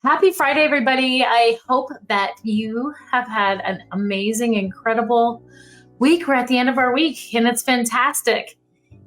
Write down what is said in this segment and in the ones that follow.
Happy Friday, everybody. I hope that you have had an amazing, incredible week. We're at the end of our week and it's fantastic.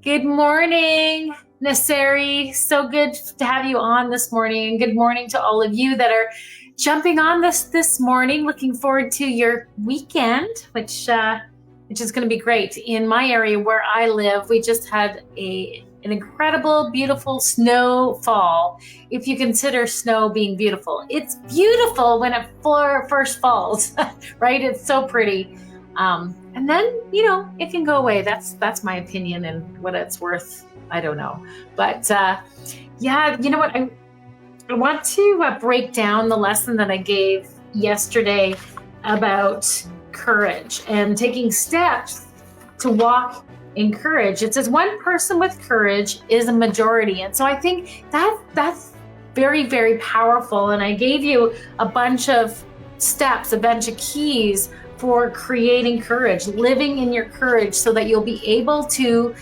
Good morning, Naseri. So good to have you on this morning. And good morning to all of you that are jumping on this morning. Looking forward to your weekend, which is going to be great. In my area where I live, we just had an incredible, beautiful snowfall. If you consider snow being beautiful, it's beautiful when it first falls, right? It's so pretty. And then, it can go away. That's my opinion, and what it's worth, I don't know. But you know what? I want to break down the lesson that I gave yesterday about courage and taking steps to walk in courage. It says one person with courage is a majority. And so I think that's very, very powerful. And I gave you a bunch of steps, a bunch of keys for creating courage, living in your courage so that you'll be able to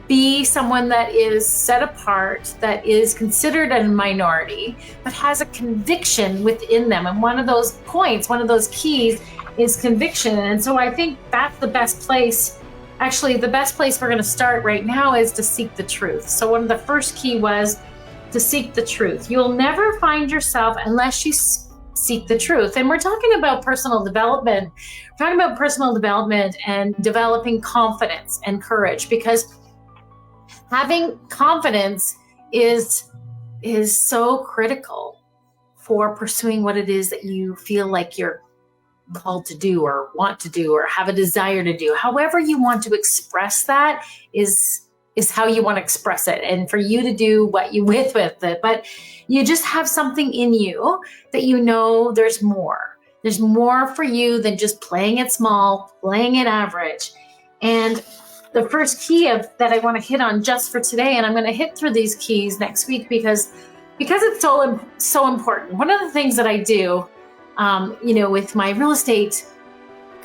be someone that is set apart, that is considered a minority, but has a conviction within them. And one of those points, one of those keys is conviction. And so I think that's the best place. Actually, the best place we're going to start right now is to seek the truth. So one of the first key was to seek the truth. You'll never find yourself unless you seek the truth. And we're talking about personal development. We're talking about personal development and developing confidence and courage, because having confidence is so critical for pursuing what it is that you feel like you're called to do or want to do or have a desire to do. However you want to express that is how you want to express it, and for you to do what you with it. But you just have something in you that there's more. There's more for you than just playing it small, playing it average. And the first key that I want to hit on just for today, and I'm going to hit through these keys next week because it's so important. One of the things that I do with my real estate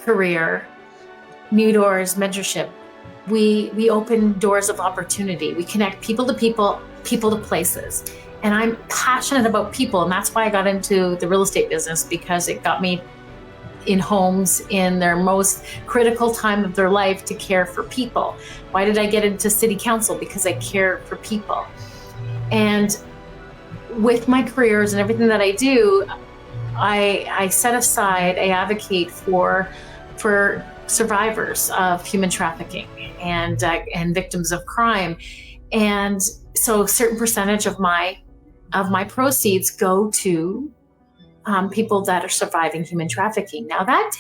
career, New Doors Mentorship, we open doors of opportunity. We connect people to people, people to places. And I'm passionate about people. And that's why I got into the real estate business, because it got me in homes in their most critical time of their life to care for people. Why did I get into city council? Because I care for people. And with my careers and everything that I do, I set aside, I advocate for survivors of human trafficking and victims of crime. And so a certain percentage of my proceeds go to people that are surviving human trafficking. Now that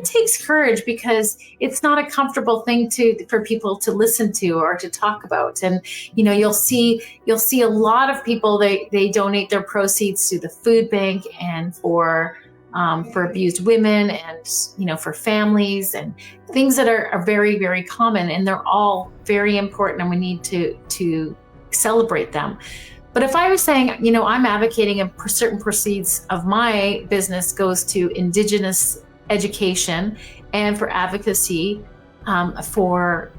takes courage, because it's not a comfortable thing for people to listen to or to talk about. And you'll see a lot of people, they donate their proceeds to the food bank and for abused women and for families, and things that are very, very common, and they're all very important, and we need to celebrate them. But if I was saying, I'm advocating a certain proceeds of my business goes to Indigenous education and for advocacy for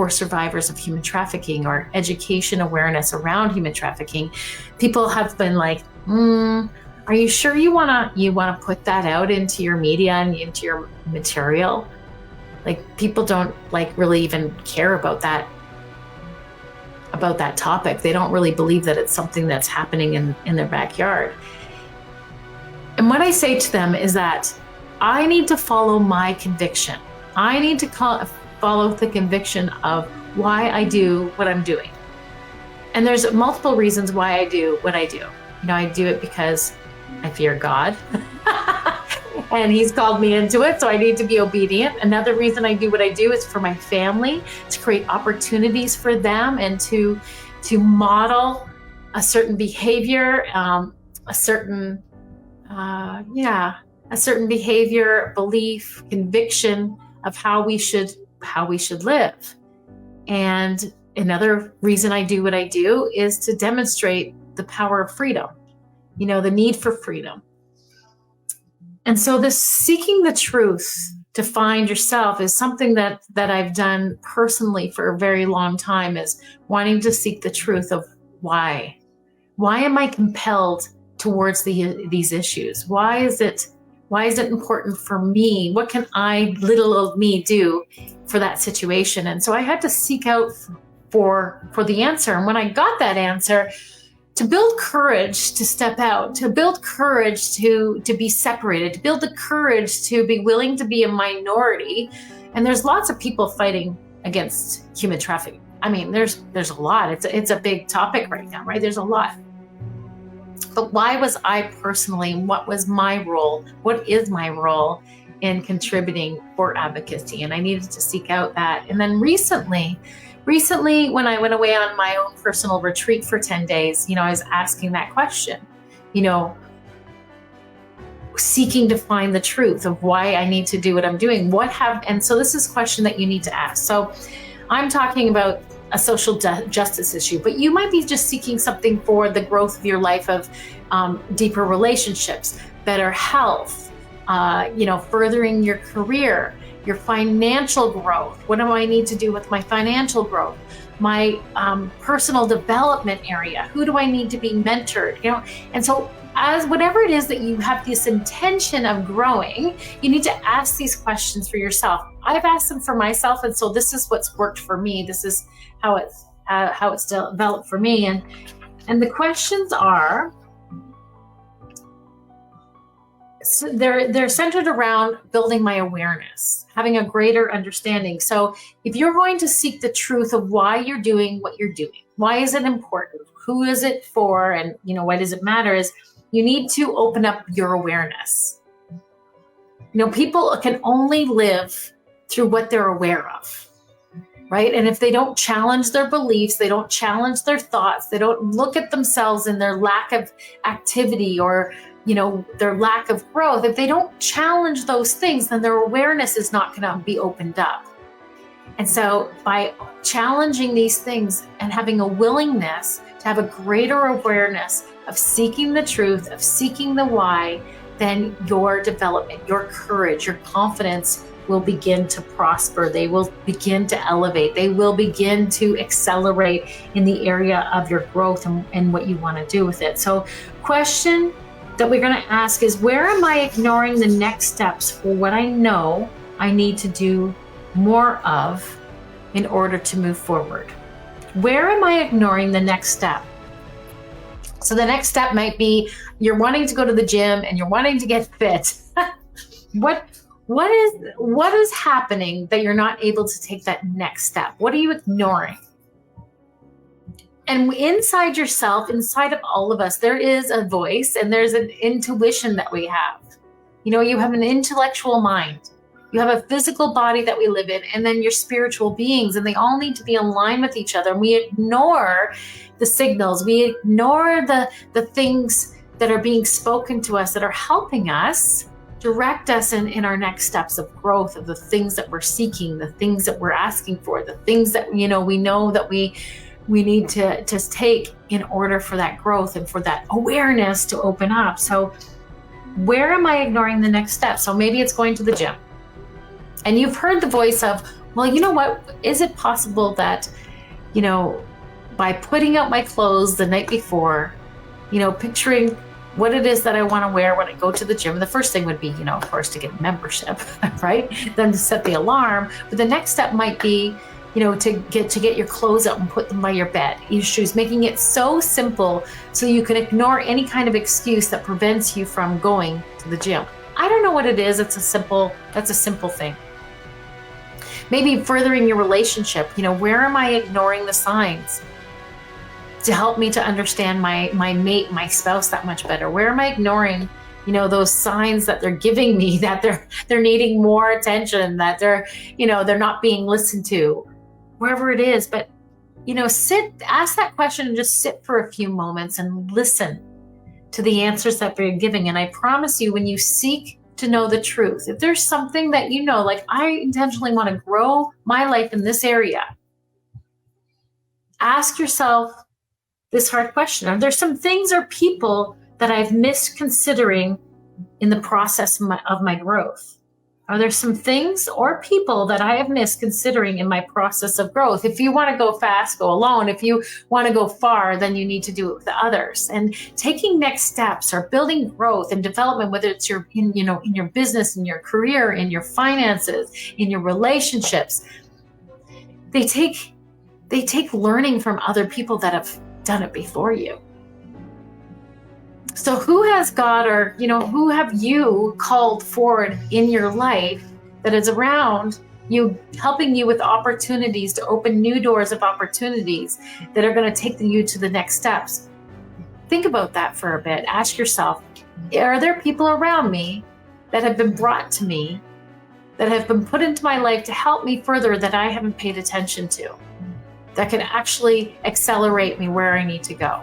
survivors of human trafficking, or education awareness around human trafficking, people have been like, are you sure you wanna put that out into your media and into your material? Like, people don't really even care about that topic. They don't really believe that it's something that's happening in their backyard. And what I say to them is that I need to follow my conviction. I need to follow the conviction of why I do what I'm doing. And there's multiple reasons why I do what I do. I do it because I fear God and He's called me into it, so I need to be obedient. Another reason I do what I do is for my family, to create opportunities for them and to model a certain behavior, a certain behavior, belief, conviction of how we should live. And another reason I do what I do is to demonstrate the power of freedom, the need for freedom. And so this seeking the truth to find yourself is something that I've done personally for a very long time, is wanting to seek the truth of why. Why am I compelled towards these issues? Why is it important for me? What can little old me, do for that situation? And so I had to seek out for the answer. And when I got that answer, to build courage to step out, to build courage to be separated, to build the courage to be willing to be a minority. And there's lots of people fighting against human trafficking. I mean, there's a lot. It's a big topic right now, right? There's a lot. But why was I personally, what was my role? What is my role in contributing for advocacy? And I needed to seek out that. And then recently, when I went away on my own personal retreat for 10 days, I was asking that question, seeking to find the truth of why I need to do what I'm doing. And so this is a question that you need to ask. So I'm talking about a social justice issue, but you might be just seeking something for the growth of your life, of deeper relationships, better health, furthering your career, your financial growth. What do I need to do with my financial growth? My personal development area. Who do I need to be mentored? And so as whatever it is that you have this intention of growing, you need to ask these questions for yourself. I've asked them for myself, and so this is what's worked for me. This is how it's developed for me. And the questions are, so they're centered around building my awareness, having a greater understanding. So if you're going to seek the truth of why you're doing what you're doing, why is it important? Who is it for? And why does it matter? Is you need to open up your awareness. People can only live through what they're aware of, right? And if they don't challenge their beliefs, they don't challenge their thoughts, they don't look at themselves in their lack of activity or their lack of growth, if they don't challenge those things, then their awareness is not going to be opened up. And so by challenging these things and having a willingness to have a greater awareness of seeking the truth, of seeking the why, then your development, your courage, your confidence will begin to prosper. They will begin to elevate. They will begin to accelerate in the area of your growth and what you want to do with it. So question that we're going to ask is, where am I ignoring the next steps for what I know I need to do more of in order to move forward? Where am I ignoring the next step? So the next step might be you're wanting to go to the gym and you're wanting to get fit. What is happening that you're not able to take that next step? What are you ignoring? And inside yourself, inside of all of us, there is a voice and there's an intuition that we have. You have an intellectual mind. You have a physical body that we live in, and then your spiritual beings, and they all need to be aligned with each other. And we ignore the signals. We ignore the things that are being spoken to us that are helping us direct us in our next steps of growth, of the things that we're seeking, the things that we're asking for, the things that we know that we need to take in order for that growth and for that awareness to open up. So where am I ignoring the next step? So maybe it's going to the gym. And you've heard the voice of, well, you know what? Is it possible that, by putting out my clothes the night before, picturing what it is that I want to wear when I go to the gym, the first thing would be, of course, to get a membership, right? Then to set the alarm. But the next step might be, to get your clothes out and put them by your bed, your shoes, making it so simple so you can ignore any kind of excuse that prevents you from going to the gym. I don't know what it is. That's a simple thing. Maybe furthering your relationship. Where am I ignoring the signs to help me to understand my mate, my spouse that much better? Where am I ignoring, those signs that they're giving me, that they're needing more attention, that they're not being listened to, wherever it is. But, ask that question and just sit for a few moments and listen to the answers that they're giving. And I promise you, when you seek to know the truth, if there's something that like I intentionally want to grow my life in this area, ask yourself this hard question. Are there some things or people that I've missed considering in the process of my growth? Are there some things or people that I have missed considering in my process of growth? If you want to go fast, go alone. If you want to go far, then you need to do it with others. And taking next steps or building growth and development, whether it's in your business, in your career, in your finances, in your relationships, they take learning from other people that have done it before you. So who has God, or who have you called forward in your life that is around you, helping you with opportunities to open new doors of opportunities that are going to take you to the next steps? Think about that for a bit. Ask yourself, are there people around me that have been brought to me, that have been put into my life to help me further, that I haven't paid attention to, that can actually accelerate me where I need to go?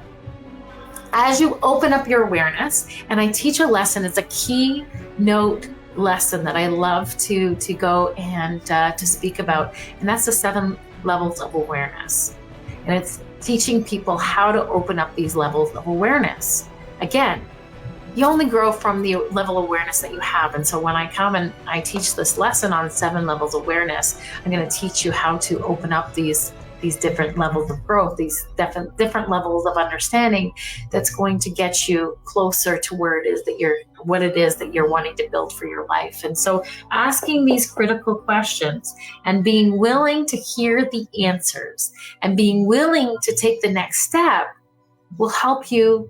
As you open up your awareness, and I teach a lesson, it's a keynote lesson that I love to go and to speak about, and that's the 7 levels of awareness. And it's teaching people how to open up these levels of awareness. Again, you only grow from the level of awareness that you have. And so when I come and I teach this lesson on 7 levels of awareness, I'm going to teach you how to open up these different levels of growth, these different levels of understanding that's going to get you closer to what it is that you're wanting to build for your life. And so asking these critical questions and being willing to hear the answers and being willing to take the next step will help you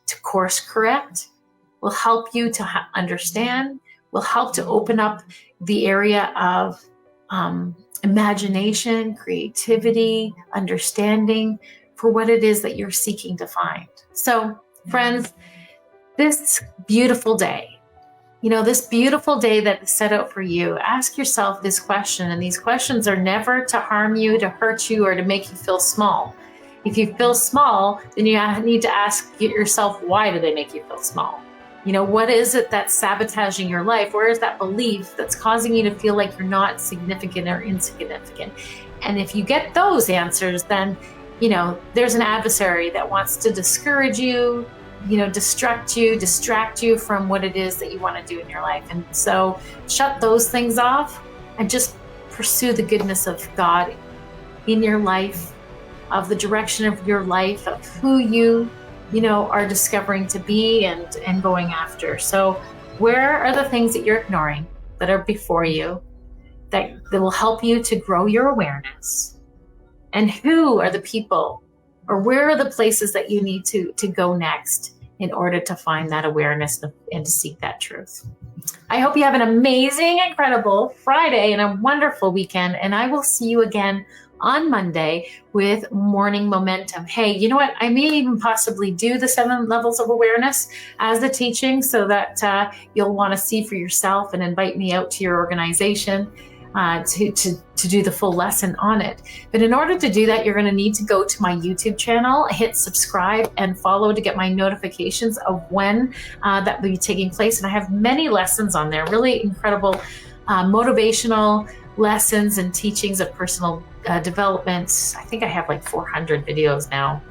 to course correct, will help you to understand, will help to open up the area of imagination, creativity, understanding for what it is that you're seeking to find. So, friends, this beautiful day, this beautiful day that is set out for you, ask yourself this question. And these questions are never to harm you, to hurt you, or to make you feel small. If you feel small, then you need to ask yourself, why do they make you feel small? What is it that's sabotaging your life? Where is that belief that's causing you to feel like you're not significant or insignificant? And if you get those answers, then, there's an adversary that wants to discourage you, distract you from what it is that you want to do in your life. And so shut those things off and just pursue the goodness of God in your life, of the direction of your life, of who you are discovering to be and going after. So where are the things that you're ignoring that are before you that will help you to grow your awareness? And who are the people, or where are the places that you need to go next in order to find that awareness and to seek that truth? I hope you have an amazing, incredible Friday and a wonderful weekend. And I will see you again on Monday with Morning Momentum. Hey, you know what? I may even possibly do the 7 levels of awareness as the teaching so that you'll want to see for yourself and invite me out to your organization to do the full lesson on it. But in order to do that, you're going to need to go to my YouTube channel, hit subscribe and follow to get my notifications of when that will be taking place. And I have many lessons on there, really incredible motivational lessons and teachings of personal development. I think I have like 400 videos now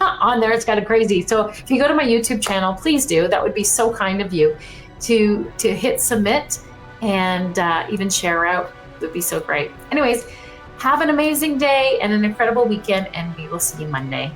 on there. It's kind of crazy. So if you go to my YouTube channel, please do. That would be so kind of you to hit submit and even share out. It would be so great. Anyways, have an amazing day and an incredible weekend, and we will see you Monday.